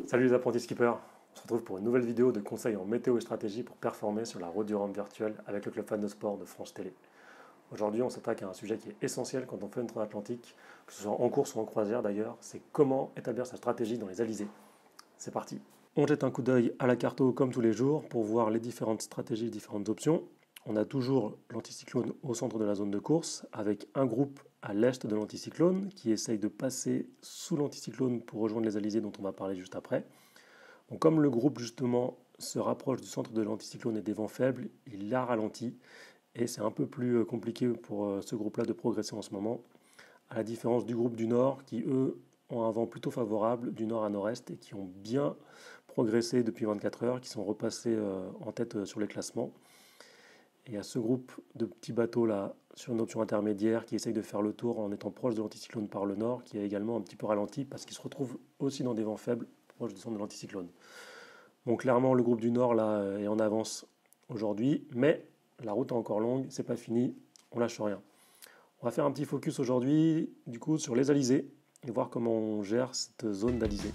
Salut les apprentis skippers, on se retrouve pour une nouvelle vidéo de conseils en météo et stratégie pour performer sur la route du Rhum virtuelle avec le club fan de sport de France Télé. Aujourd'hui, on s'attaque à un sujet qui est essentiel quand on fait une transatlantique, que ce soit en course ou en croisière d'ailleurs, c'est comment établir sa stratégie dans les alizés. C'est parti. On jette un coup d'œil à la carto comme tous les jours pour voir les différentes stratégies, différentes options. On a toujours l'anticyclone au centre de la zone de course avec un groupe à l'est de l'anticyclone qui essaye de passer sous l'anticyclone pour rejoindre les alizés dont on va parler juste après. Donc, comme le groupe justement se rapproche du centre de l'anticyclone et des vents faibles, il a ralenti et c'est un peu plus compliqué pour ce groupe-là de progresser en ce moment, à la différence du groupe du nord qui eux ont un vent plutôt favorable du nord à nord-est et qui ont bien progressé depuis 24 heures, qui sont repassés en tête sur les classements. Et à ce groupe de petits bateaux là, sur une option intermédiaire, qui essaye de faire le tour en étant proche de l'anticyclone par le nord, qui a également un petit peu ralenti parce qu'il se retrouve aussi dans des vents faibles, proche du centre de l'anticyclone. Donc clairement, le groupe du nord là est en avance aujourd'hui, mais la route est encore longue, c'est pas fini, on lâche rien. On va faire un petit focus aujourd'hui, du coup, sur les alizés et voir comment on gère cette zone d'alizés.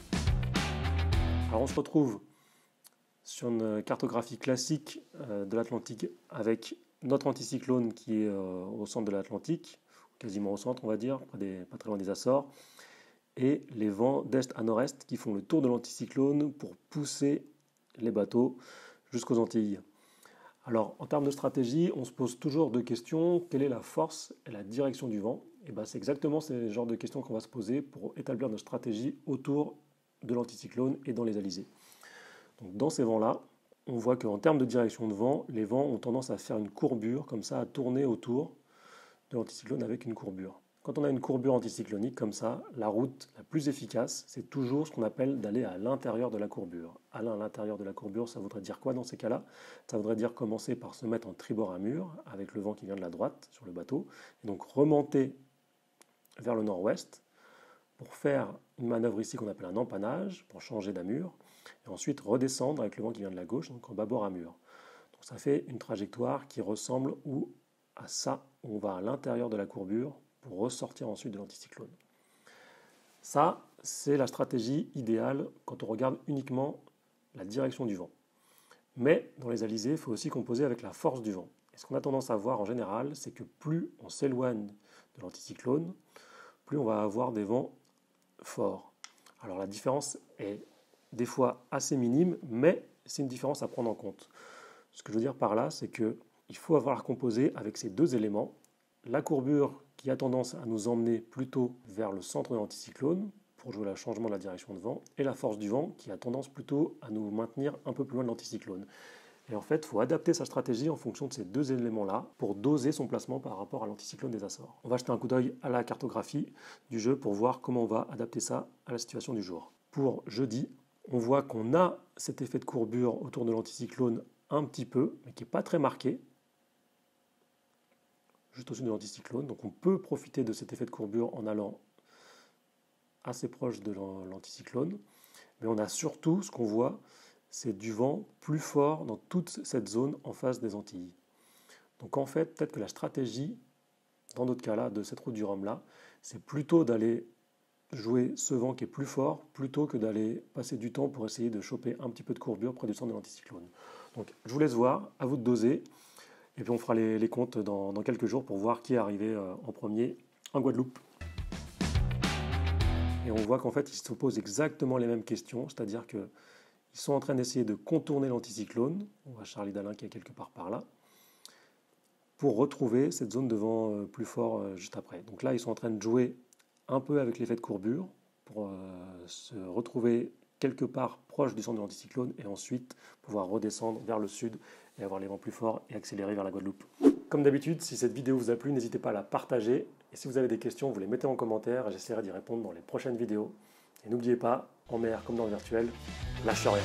Alors on se retrouve sur une cartographie classique de l'Atlantique avec notre anticyclone qui est au centre de l'Atlantique, quasiment au centre on va dire, pas très loin des Açores, et les vents d'est à nord-est qui font le tour de l'anticyclone pour pousser les bateaux jusqu'aux Antilles. Alors en termes de stratégie, on se pose toujours deux questions, quelle est la force et la direction du vent? Et bien c'est exactement ce genre de questions qu'on va se poser pour établir notre stratégie autour de l'anticyclone et dans les alizés. Donc dans ces vents-là, on voit qu'en termes de direction de vent, les vents ont tendance à faire une courbure, comme ça, à tourner autour de l'anticyclone avec une courbure. Quand on a une courbure anticyclonique comme ça, la route la plus efficace, c'est toujours ce qu'on appelle d'aller à l'intérieur de la courbure. Aller à l'intérieur de la courbure, ça voudrait dire quoi dans ces cas-là? Ça voudrait dire commencer par se mettre en tribord à mur, avec le vent qui vient de la droite sur le bateau, et donc remonter vers le nord-ouest, pour faire une manœuvre ici qu'on appelle un empannage, pour changer d'amure, et ensuite redescendre avec le vent qui vient de la gauche, donc en bâbord amure. Donc ça fait une trajectoire qui ressemble à ça, où on va à l'intérieur de la courbure pour ressortir ensuite de l'anticyclone. Ça, c'est la stratégie idéale quand on regarde uniquement la direction du vent. Mais dans les alizés, il faut aussi composer avec la force du vent. Et ce qu'on a tendance à voir en général, c'est que plus on s'éloigne de l'anticyclone, plus on va avoir des vents forts. Alors la différence est des fois assez minime, mais c'est une différence à prendre en compte. Ce que je veux dire par là, c'est qu'il faut avoir composé avec ces deux éléments, la courbure qui a tendance à nous emmener plutôt vers le centre de l'anticyclone pour jouer le changement de la direction de vent, et la force du vent qui a tendance plutôt à nous maintenir un peu plus loin de l'anticyclone. Et en fait, il faut adapter sa stratégie en fonction de ces deux éléments-là pour doser son placement par rapport à l'anticyclone des Açores. On va jeter un coup d'œil à la cartographie du jeu pour voir comment on va adapter ça à la situation du jour. Pour jeudi, on voit qu'on a cet effet de courbure autour de l'anticyclone un petit peu, mais qui n'est pas très marqué, juste au-dessus de l'anticyclone. Donc on peut profiter de cet effet de courbure en allant assez proche de l'anticyclone. Mais on a surtout, ce qu'on voit, c'est du vent plus fort dans toute cette zone en face des Antilles. Donc en fait, peut-être que la stratégie, dans notre cas-là, de cette route du Rhum-là, c'est plutôt d'aller jouer ce vent qui est plus fort, plutôt que d'aller passer du temps pour essayer de choper un petit peu de courbure près du centre de l'anticyclone. Donc je vous laisse voir, à vous de doser, et puis on fera les comptes dans quelques jours pour voir qui est arrivé en premier en Guadeloupe. Et on voit qu'en fait, ils se posent exactement les mêmes questions, c'est-à-dire qu'ils sont en train d'essayer de contourner l'anticyclone, on voit Charlie Dalin qui est quelque part par là, pour retrouver cette zone de vent plus fort juste après. Donc là, ils sont en train de jouer un peu avec l'effet de courbure pour se retrouver quelque part proche du centre de l'anticyclone et ensuite pouvoir redescendre vers le sud et avoir les vents plus forts et accélérer vers la Guadeloupe. Comme d'habitude, si cette vidéo vous a plu, n'hésitez pas à la partager. Et si vous avez des questions, vous les mettez en commentaire et j'essaierai d'y répondre dans les prochaines vidéos. Et n'oubliez pas, en mer comme dans le virtuel, lâche rien.